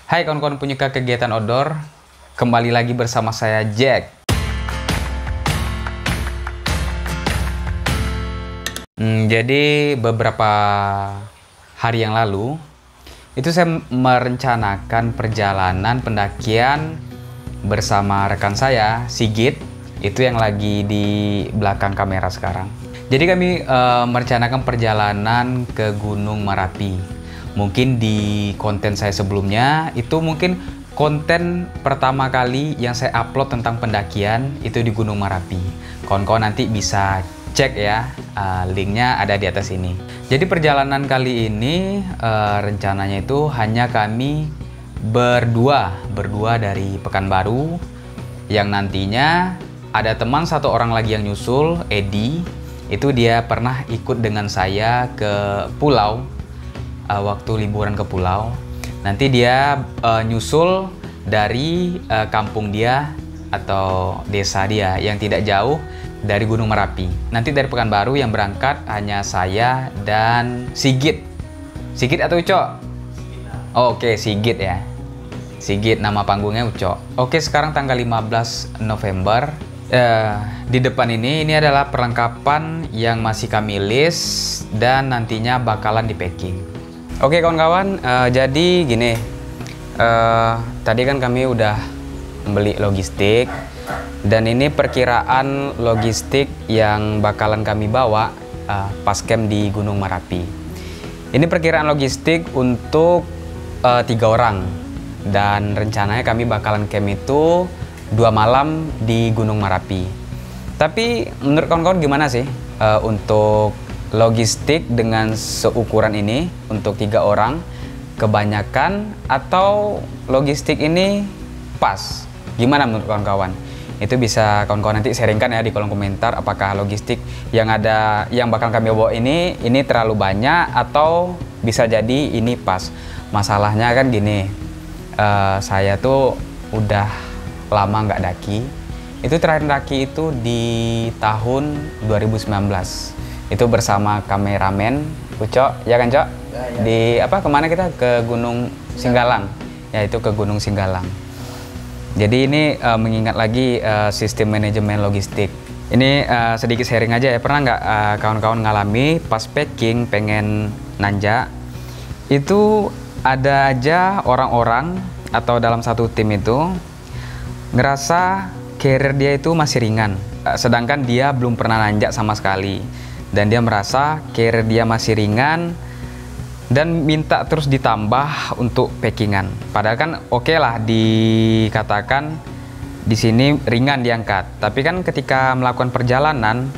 Hai kawan-kawan penyuka kegiatan outdoor, kembali lagi bersama saya Jack. Jadi beberapa hari yang lalu, itu saya merencanakan perjalanan pendakian bersama rekan saya, Sigit, itu yang lagi di belakang kamera sekarang. Jadi kami merencanakan perjalanan ke Gunung Merapi. Mungkin di konten saya sebelumnya itu mungkin konten pertama kali yang saya upload tentang pendakian itu di Gunung Merapi. Kawan-kawan nanti bisa cek ya, linknya ada di atas ini. Jadi perjalanan kali ini rencananya itu hanya kami berdua dari Pekanbaru, yang nantinya ada teman satu orang lagi yang nyusul, Edi. Itu dia pernah ikut dengan saya ke pulau waktu liburan ke pulau. Nanti dia nyusul dari kampung dia atau desa dia yang tidak jauh dari Gunung Merapi. Nanti dari Pekanbaru yang berangkat hanya saya dan Sigit. Sigit atau Uco? Oh, oke, Sigit ya. Sigit, nama panggungnya Uco. Oke, sekarang tanggal 15 November. Di depan ini adalah perlengkapan yang masih kami list dan nantinya bakalan di packing. Oke kawan-kawan, jadi gini, tadi kan kami udah beli logistik dan ini perkiraan logistik yang bakalan kami bawa pas camp di Gunung Merapi. Ini perkiraan logistik untuk 3 orang dan rencananya kami bakalan camp itu 2 malam di Gunung Merapi. Tapi menurut kawan-kawan gimana sih untuk logistik dengan seukuran ini untuk 3 orang, kebanyakan atau logistik ini pas? Gimana menurut kawan-kawan? Itu bisa kawan-kawan nanti sharingkan ya di kolom komentar, apakah logistik yang bakal kami bawa ini terlalu banyak atau bisa jadi ini pas. Masalahnya kan gini, saya tuh udah lama nggak daki. Itu terakhir daki itu di tahun 2019. Itu bersama kameramen Uco, ya kan Cok? Ya. Di kemana kita? Ke Gunung Singgalang. Ya, itu ke Gunung Singgalang. Jadi ini mengingat lagi sistem manajemen logistik. Ini sedikit sharing aja ya. Pernah nggak kawan-kawan ngalami pas packing pengen nanjak, itu ada aja orang-orang atau dalam satu tim itu ngerasa carrier dia itu masih ringan, sedangkan dia belum pernah nanjak sama sekali. Dan dia merasa carrier dia masih ringan dan minta terus ditambah untuk packingan. Padahal kan oke lah dikatakan di sini ringan diangkat. Tapi kan ketika melakukan perjalanan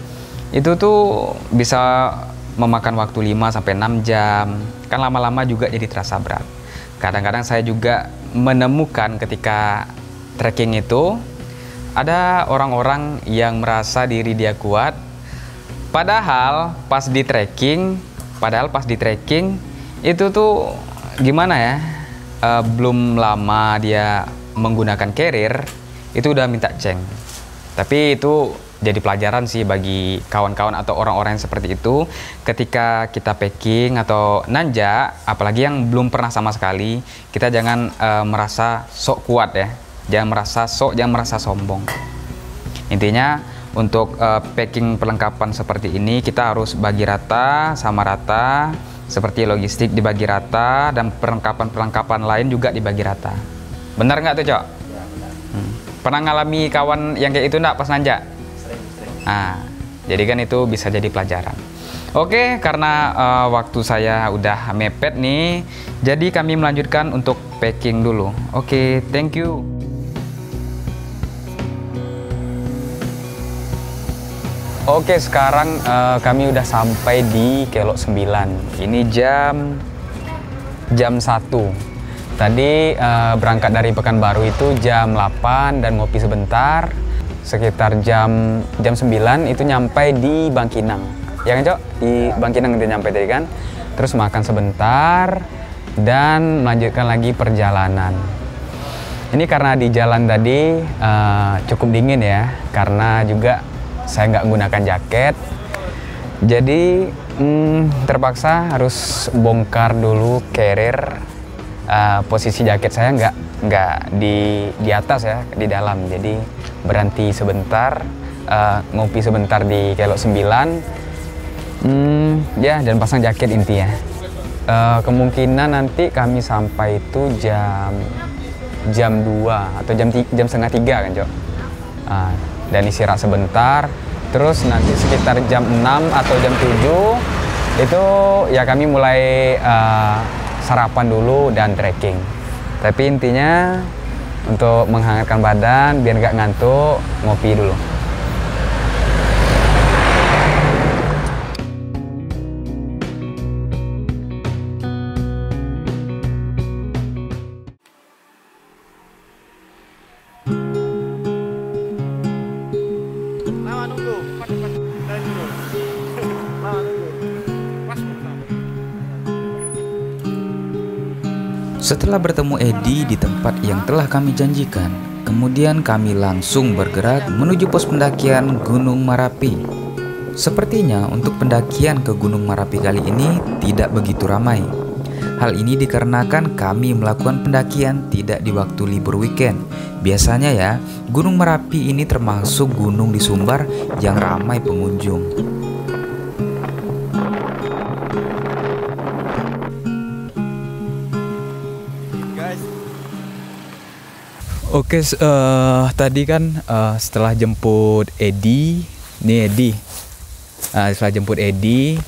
itu tuh bisa memakan waktu 5-6 jam. Kan lama-lama juga jadi terasa berat. Kadang-kadang saya juga menemukan ketika trekking itu ada orang-orang yang merasa diri dia kuat. Padahal pas di trekking itu tuh gimana ya, belum lama dia menggunakan carrier itu udah minta ceng. Tapi itu jadi pelajaran sih bagi kawan-kawan atau orang-orang yang seperti itu. Ketika kita packing atau nanjak, apalagi yang belum pernah sama sekali, kita jangan merasa sok kuat ya. Jangan merasa sombong. Intinya untuk packing perlengkapan seperti ini kita harus bagi rata, sama rata, seperti logistik dibagi rata dan perlengkapan lain juga dibagi rata. Benar nggak tuh Cok? Ya, benar. Pernah ngalami kawan yang kayak itu nggak pas nanjak? Sering. Nah, jadi kan itu bisa jadi pelajaran. Oke, karena waktu saya udah mepet nih, jadi kami melanjutkan untuk packing dulu. Oke, thank you. Oke, sekarang kami udah sampai di Kelok 9. Ini jam 1. Tadi berangkat dari Pekanbaru itu jam 8 dan ngopi sebentar. Sekitar jam 9 itu nyampe di Bangkinang. Ya kan Cok? Di Bangkinang itu nyampe tadi kan. Terus makan sebentar dan melanjutkan lagi perjalanan. Ini karena di jalan tadi cukup dingin ya, karena juga saya nggak menggunakan jaket, jadi terpaksa harus bongkar dulu carrier posisi jaket saya nggak di atas ya, di dalam. Jadi berhenti sebentar, ngopi sebentar di Kelok 9, ya, dan pasang jaket intinya. Kemungkinan nanti kami sampai itu jam 2 atau jam setengah 3 kan, Cok. Dan istirahat sebentar, terus nanti sekitar jam 6 atau jam 7 itu ya kami mulai sarapan dulu dan trekking. Tapi intinya untuk menghangatkan badan biar nggak ngantuk, ngopi dulu. Setelah bertemu Edi di tempat yang telah kami janjikan, kemudian kami langsung bergerak menuju pos pendakian Gunung Merapi. Sepertinya untuk pendakian ke Gunung Merapi kali ini tidak begitu ramai. Hal ini dikarenakan kami melakukan pendakian tidak di waktu libur weekend. Biasanya ya, Gunung Merapi ini termasuk gunung di Sumbar yang ramai pengunjung. Oke, tadi kan setelah jemput Edi, nih Edi. Setelah jemput Edi,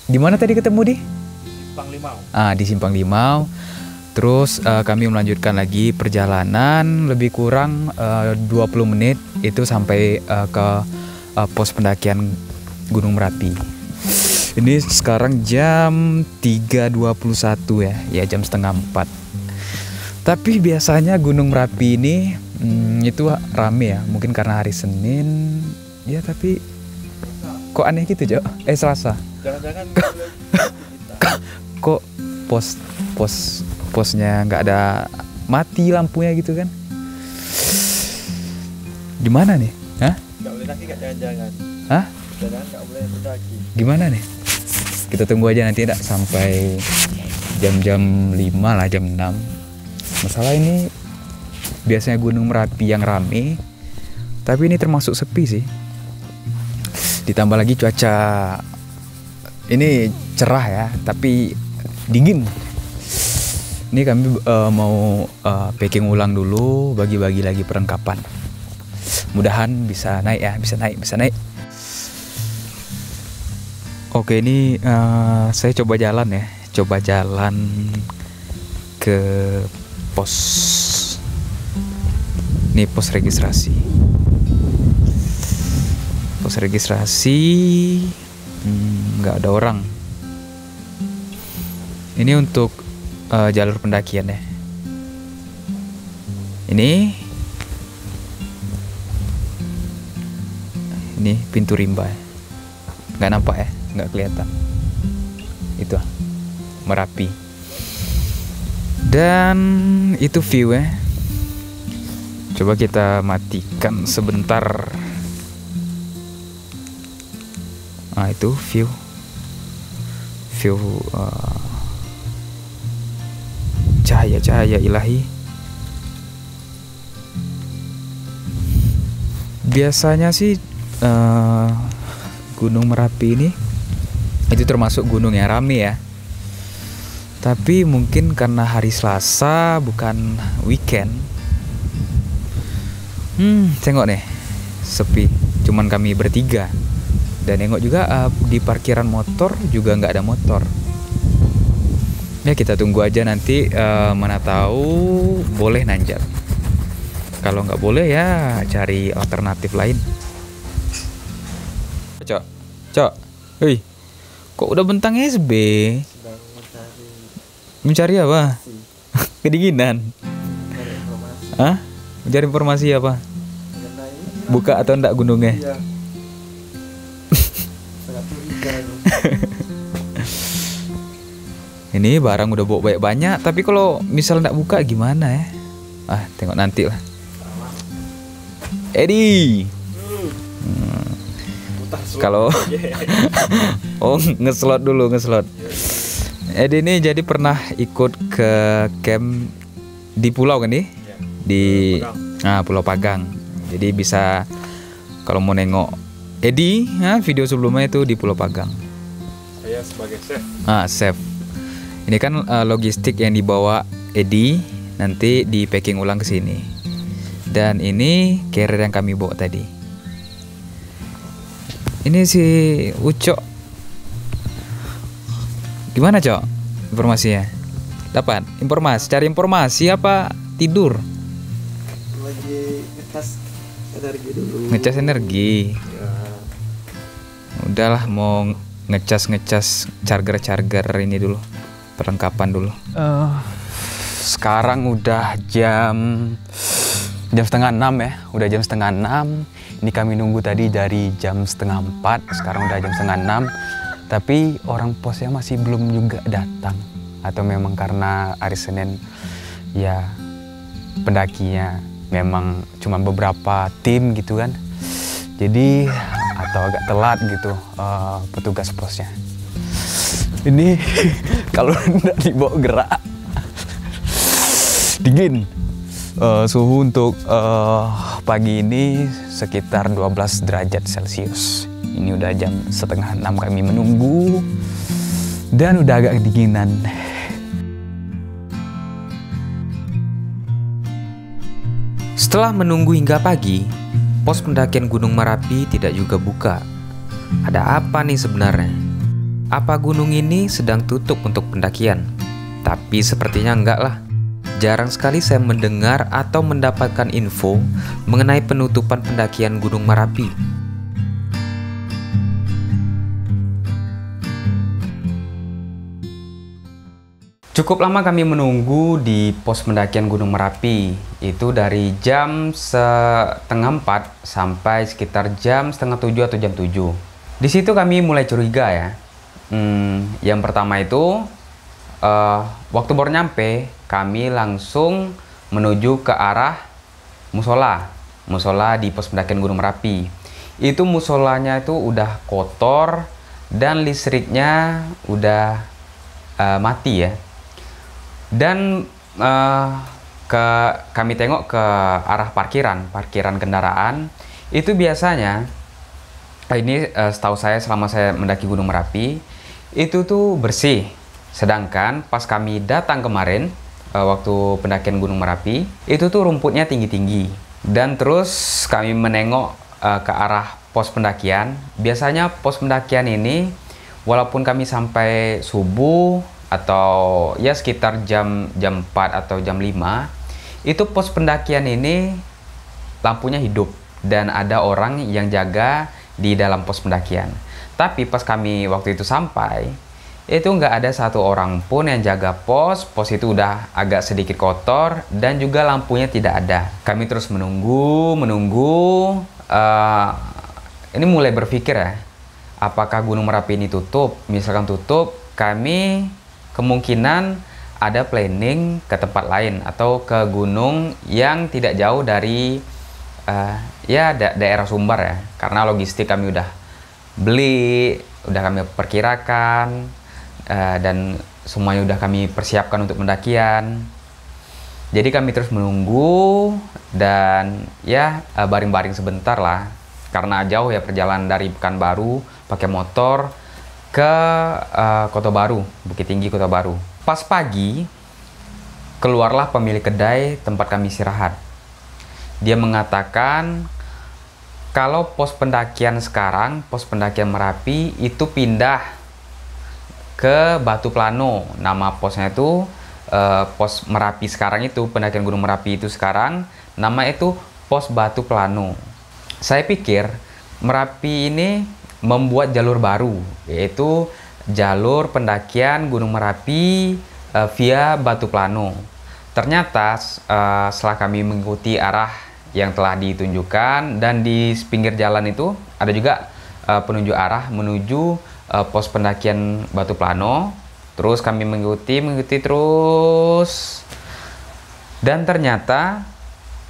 di mana tadi ketemu di? Simpang Limau. Di Simpang Limau. Terus kami melanjutkan lagi perjalanan lebih kurang 20 menit itu sampai ke pos pendakian Gunung Merapi. Ini sekarang jam 3.21 ya, jam setengah 4. Tapi biasanya Gunung Merapi ini itu rame ya, mungkin karena hari Senin ya, tapi kok aneh gitu, Jo? Selasa. Jangan-jangan kok posnya nggak ada mati lampunya gitu kan? Di mana nih? Hah? nggak boleh daki, nggak jangan-jangan. Hah? Jangan nggak boleh mendaki. Gimana nih? Kita tunggu aja nanti sampai jam-jam 5 lah, jam 6. Masalah ini biasanya Gunung Merapi yang rame, tapi ini termasuk sepi sih. Ditambah lagi cuaca ini cerah ya, tapi dingin. Ini kami mau packing ulang dulu, bagi-bagi lagi perlengkapan. Mudahan bisa naik ya, bisa naik. Oke, ini saya coba jalan ke pos. Ini pos registrasi. Nggak ada orang. Ini untuk jalur pendakian ya. Ini pintu rimba ya. Nggak nampak ya, nggak kelihatan. Itu Merapi. Dan itu view ya. Coba kita matikan sebentar. Itu view cahaya ilahi. Biasanya sih Gunung Merapi ini itu termasuk gunung yang rame ya. Tapi mungkin karena hari Selasa bukan weekend. Tengok nih, sepi. Cuman kami bertiga. Dan nengok juga di parkiran motor juga nggak ada motor. Ya kita tunggu aja nanti, mana tahu boleh nanjak. Kalau nggak boleh ya cari alternatif lain. Cok, hei, kok udah bentang SB? Mencari apa? Kedinginan. Hah? Mencari informasi apa? Buka atau enggak gunungnya? Iya. Ini barang udah bawa banyak, tapi kalau misal enggak buka gimana ya? Tengok nanti lah. Edi. Kalau ngeslot dulu. Edi ini jadi pernah ikut ke camp di pulau kan nih? Ya. Di Pagang. Pulau Pagang. Jadi bisa kalau mau nengok Edi, video sebelumnya itu di Pulau Pagang. Saya sebagai chef. Chef. Ini kan logistik yang dibawa Edi, nanti di packing ulang ke sini. Dan ini carrier yang kami bawa tadi. Ini si Ucok. Gimana, Cok? Informasinya? Dapat informasi, cari informasi apa tidur? Lagi ngecas energi dulu. Ngecas energi. Ya. Udahlah, mau ngecas charger ini dulu. Perlengkapan dulu. Sekarang udah jam setengah 6 ya. Udah jam setengah 6. Ini kami nunggu tadi dari jam setengah 4. Sekarang udah jam setengah 6. Tapi orang posnya masih belum juga datang. Atau memang karena hari Senin ya pendakinya memang cuma beberapa tim gitu kan. Jadi atau agak telat gitu petugas posnya. Ini kalau tidak dibawa gerak dingin. Suhu untuk pagi ini sekitar 12 derajat Celcius. Ini udah jam setengah 6 kami menunggu dan udah agak kedinginan. Setelah menunggu hingga pagi, pos pendakian Gunung Merapi tidak juga buka. Ada apa nih sebenarnya? Apa gunung ini sedang tutup untuk pendakian? Tapi sepertinya enggak lah. Jarang sekali saya mendengar atau mendapatkan info mengenai penutupan pendakian Gunung Merapi. Cukup lama kami menunggu di pos pendakian Gunung Merapi. Itu dari jam setengah 4 sampai sekitar jam setengah 7 atau jam 7. Di situ kami mulai curiga ya. Yang pertama itu waktu baru nyampe, kami langsung menuju ke arah musola di pos pendakian Gunung Merapi. Itu musolanya itu udah kotor dan listriknya udah mati ya. Dan kami tengok ke arah parkiran kendaraan itu biasanya ini setahu saya selama saya mendaki Gunung Merapi itu tuh bersih. Sedangkan pas kami datang kemarin waktu pendakian Gunung Merapi itu tuh rumputnya tinggi-tinggi. Dan terus kami menengok ke arah pos pendakian. Biasanya pos pendakian ini walaupun kami sampai subuh atau ya sekitar jam 4 atau jam 5, itu pos pendakian ini lampunya hidup dan ada orang yang jaga di dalam pos pendakian. Tapi pas kami waktu itu sampai, itu nggak ada satu orang pun yang jaga pos itu udah agak sedikit kotor dan juga lampunya tidak ada. Kami terus menunggu, ini mulai berpikir ya, apakah Gunung Merapi ini tutup? Misalkan tutup, kami kemungkinan ada planning ke tempat lain atau ke gunung yang tidak jauh dari daerah Sumbar ya, karena logistik kami udah beli, udah kami perkirakan dan semuanya udah kami persiapkan untuk pendakian. Jadi kami terus menunggu dan ya baring-baring sebentar lah, karena jauh ya perjalanan dari Pekanbaru pakai motor ke Kota Baru, Bukit Tinggi Kota Baru. Pas pagi, keluarlah pemilik kedai tempat kami istirahat. Dia mengatakan kalau pos pendakian sekarang, pos pendakian Merapi itu pindah ke Batu Plano. Nama posnya itu pos Merapi sekarang itu, pendakian Gunung Merapi itu sekarang nama itu pos Batu Plano. Saya pikir Merapi ini membuat jalur baru, yaitu jalur pendakian Gunung Merapi via Batu Plano. Ternyata setelah kami mengikuti arah yang telah ditunjukkan dan di pinggir jalan itu ada juga penunjuk arah menuju pos pendakian Batu Plano. Terus kami mengikuti terus, dan ternyata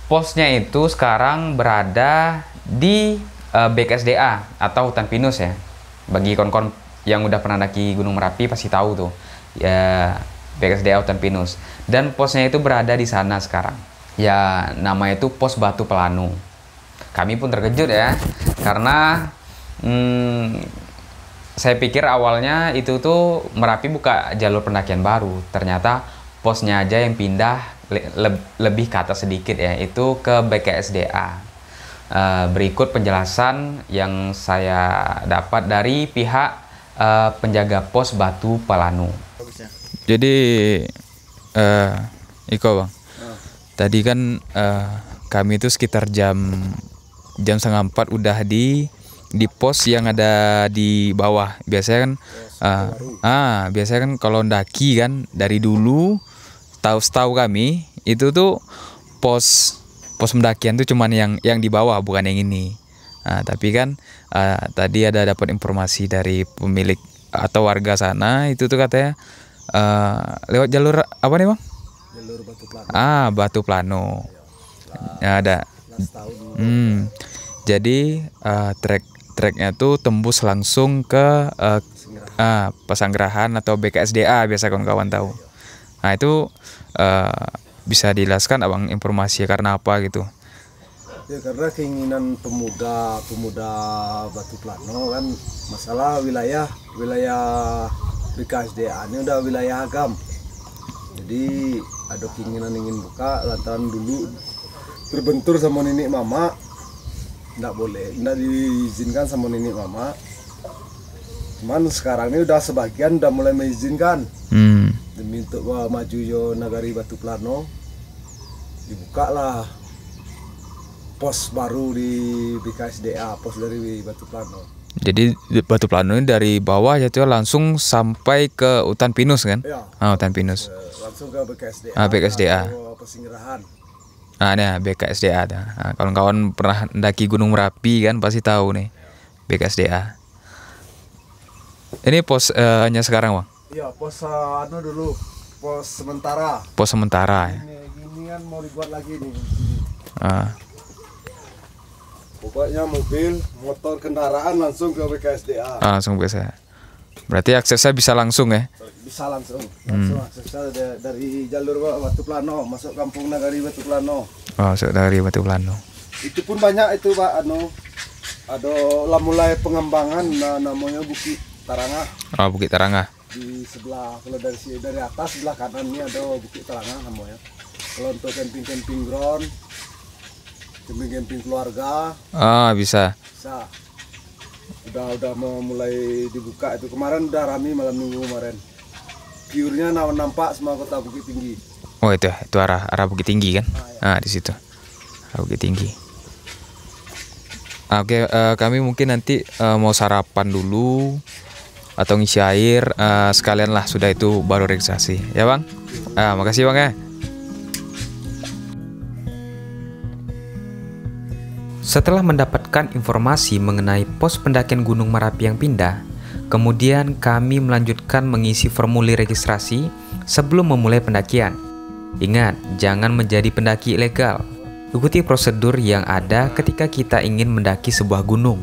posnya itu sekarang berada di BKSDA atau hutan pinus ya. Bagi kawan-kawan yang udah pernah daki Gunung Merapi pasti tahu tuh. ya BKSDA Hutan Pinus, dan posnya itu berada di sana sekarang. Ya namanya itu Pos Batu Pelanu. Kami pun terkejut ya, karena saya pikir awalnya itu tuh Merapi buka jalur pendakian baru. Ternyata posnya aja yang pindah lebih ke atas sedikit ya, itu ke BKSDA. Berikut penjelasan yang saya dapat dari pihak penjaga Pos Batu Pelanu. Jadi Iko bang, tadi kan kami itu sekitar jam 3:30 udah di pos yang ada di bawah. Biasanya kan biasanya kan kalau ndaki kan dari dulu, setahu kami itu tuh pos pendakian tuh cuman yang di bawah, bukan yang ini. Tapi kan tadi ada dapat informasi dari pemilik atau warga sana, itu tuh katanya lewat jalur apa nih bang? Jalur Batu Pelanu. Batu Pelanu. Ya, ada. Jadi treknya tuh tembus langsung ke Pesanggerahan atau BKSDA biasa kawan-kawan tahu. Nah itu bisa dijelaskan abang informasi karena apa gitu? Ya karena keinginan pemuda Batu Pelanu kan, masalah wilayah BKSDA ini udah wilayah Agam. Jadi ada keinginan ingin buka, lantaran dulu berbentur sama nenek mama, nggak diizinkan sama nenek mama. Cuman sekarang ini udah sebagian udah mulai mengizinkan. Demi untuk maju yo Nagari Batu Pelanu, dibuka lah pos baru di BKSDA, pos dari Batu Pelanu. Jadi Batu Pelanu ini dari bawah jatuh langsung sampai ke Hutan Pinus kan? Ya. Hutan Pinus. Langsung ke BKSDA. BKSDA. Pesanggerahan. Nah, BKSDA. Nah, kawan-kawan pernah mendaki Gunung Merapi kan pasti tahu nih BKSDA. Ini pos hanya sekarang bang? Iya, pos dulu, pos sementara. Pos sementara. Ini kan mau dibuat lagi nih. Pokoknya mobil, motor, kendaraan langsung ke BKSDA. Langsung biasa. Berarti aksesnya bisa langsung ya? Bisa langsung aksesnya dari jalur Batu Pelanu masuk kampung Nagari Batu Pelanu. Masuk dari Batu Pelanu. Itu pun banyak itu Pak, ada lah mulai pengembangan, namanya Bukit Tarangah. Bukit Tarangah. Di sebelah, kalau dari atas sebelah kanan ini ada Bukit Tarangah namanya. Kalau untuk camping ground, camping keluarga. Bisa. Udah mau mulai dibuka itu. Kemarin udah rame malam minggu kemarin. View-nya nampak semua kota Bukit Tinggi. Oh itu arah Bukit Tinggi kan? Ya. Di situ. Arah Bukit Tinggi. Oke, kami mungkin nanti mau sarapan dulu atau ngisi air sekalian lah, sudah itu baru registrasi. Ya bang? Makasih bang ya. Setelah mendapatkan informasi mengenai pos pendakian Gunung Merapi yang pindah, kemudian kami melanjutkan mengisi formulir registrasi sebelum memulai pendakian. Ingat, jangan menjadi pendaki ilegal. Ikuti prosedur yang ada ketika kita ingin mendaki sebuah gunung.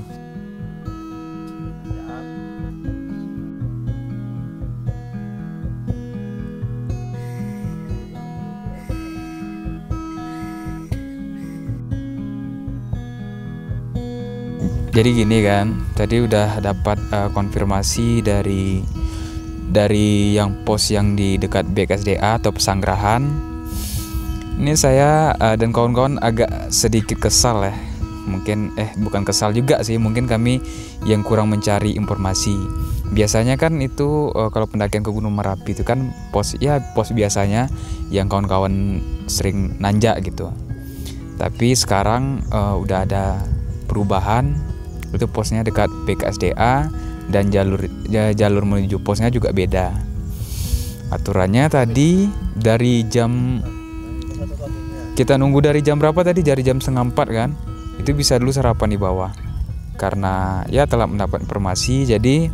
Jadi gini kan, tadi udah dapat konfirmasi dari yang pos yang di dekat BKSDA atau Pesanggerahan. Ini saya dan kawan-kawan agak sedikit kesal ya. Mungkin bukan kesal juga sih, mungkin kami yang kurang mencari informasi. Biasanya kan itu kalau pendakian ke Gunung Merapi itu kan pos biasanya yang kawan-kawan sering nanjak gitu. Tapi sekarang udah ada perubahan. Itu posnya dekat BKSDA dan jalur menuju posnya juga beda. Aturannya tadi dari jam, kita nunggu dari jam berapa tadi? Dari jam 3:30 kan? Itu bisa dulu sarapan di bawah. Karena ya telah mendapat informasi, jadi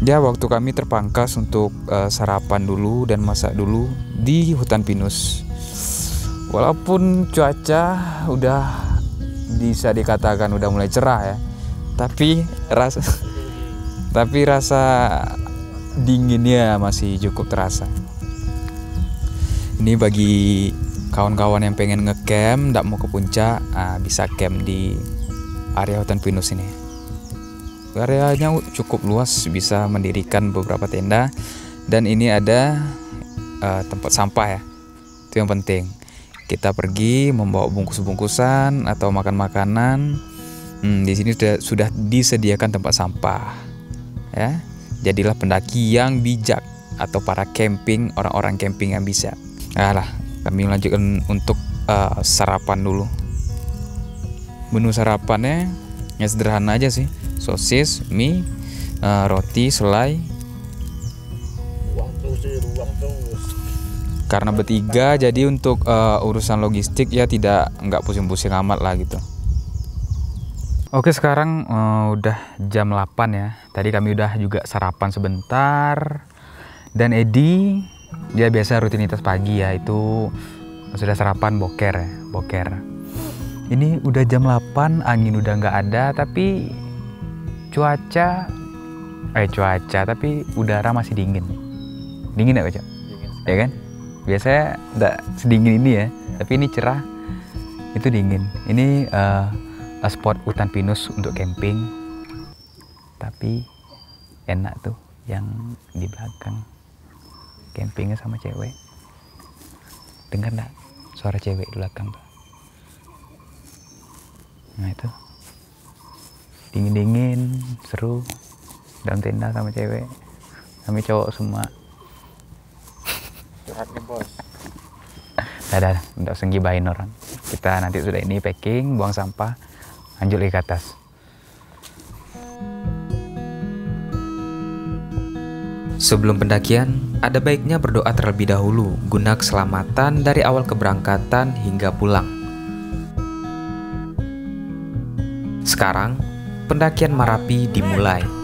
ya waktu kami terpangkas untuk sarapan dulu dan masak dulu di Hutan Pinus. Walaupun cuaca udah bisa dikatakan udah mulai cerah ya, tapi rasa dinginnya masih cukup terasa. Ini bagi kawan-kawan yang pengen ngecamp, nggak mau ke puncak, bisa camp di area hutan pinus ini. Areanya cukup luas, bisa mendirikan beberapa tenda, dan ini ada tempat sampah ya. Itu yang penting. Kita pergi membawa bungkus-bungkusan atau makan makanan. Di sini sudah disediakan tempat sampah. Ya, jadilah pendaki yang bijak atau para camping, orang-orang camping yang bisa. Kami lanjutkan untuk sarapan dulu. Menu sarapannya ya sederhana aja sih, sosis, mie, roti, selai. Karena bertiga, jadi untuk urusan logistik ya nggak pusing-pusing amat lah gitu. Oke, sekarang udah jam 8 ya. Tadi kami udah juga sarapan sebentar. Dan Edi, dia biasa rutinitas pagi ya, itu sudah sarapan boker ya, boker. Ini udah jam 8, angin udah nggak ada, tapi tapi udara masih dingin. Dingin ya, Kak? Ya kan? Biasanya nggak sedingin ini ya, tapi ini cerah, itu dingin. Ini spot hutan pinus untuk camping, tapi enak tuh yang di belakang, campingnya sama cewek. Dengar nggak suara cewek di belakang tuh? Nah itu dingin-dingin, seru, dalam tenda sama cewek, kami cowok semua. Bos. Udah usah gibahin orang. Kita nanti sudah ini packing, buang sampah, lanjut lagi ke atas. Sebelum pendakian, ada baiknya berdoa terlebih dahulu guna keselamatan dari awal keberangkatan hingga pulang. Sekarang, pendakian Marapi dimulai.